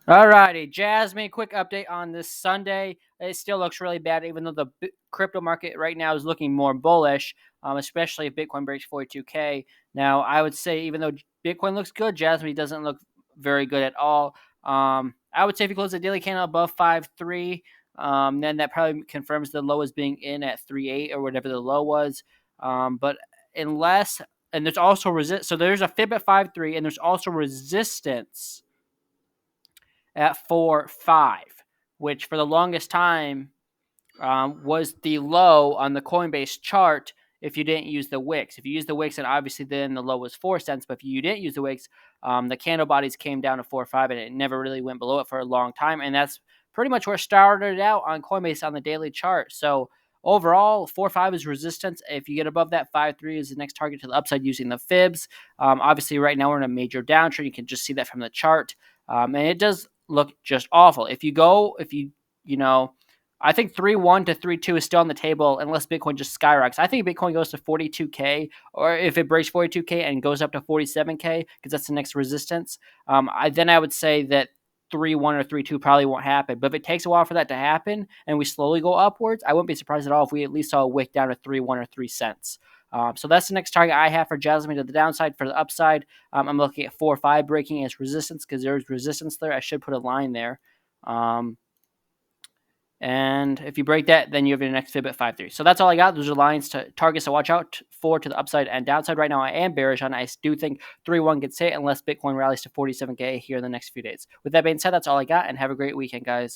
Alrighty, Jasmine, quick update on this Sunday. It still looks really bad, even though the crypto market right now is looking more bullish, especially if Bitcoin breaks 42K. Now, I would say even though Bitcoin looks good, Jasmine doesn't look very good at all. I would say if you close the daily candle above 5.3, then that probably confirms the low is being in at 3.8 or whatever the low was. But unless, and there's also resist, so there's a fib at 5.3, and there's also resistance at 4.5, which for the longest time was the low on the Coinbase chart if you didn't use the wicks. If you use the wicks, then obviously then the low was 4 cents. But if you didn't use the wicks, the candle bodies came down to 4.5, and it never really went below it for a long time. And that's pretty much where it started out on Coinbase on the daily chart. So overall, 4.5 is resistance. If you get above that, 5.3 is the next target to the upside using the fibs. Obviously, right now we're in a major downtrend. You can just see that from the chart. And it does look just awful. I think 3.1 to 3.2 is still on the table unless Bitcoin just skyrockets. I think Bitcoin goes to 42K, or if it breaks 42K and goes up to 47K, because that's the next resistance. I would say that 3.1 or 3.2 probably won't happen. But if it takes a while for that to happen and we slowly go upwards, I wouldn't be surprised at all if we at least saw a wick down to 3.1 or 3 cents. So that's the next target I have for Jasmine to the downside. For the upside, I'm looking at 4.5 breaking as resistance because there's resistance there. I should put a line there. And if you break that, then you have your next fib at 5.3. So that's all I got. Those are lines to targets to watch out for to the upside and downside. Right now, I am bearish on it. I do think 3.1 gets hit unless Bitcoin rallies to 47K here in the next few days. With that being said, that's all I got, and have a great weekend, guys.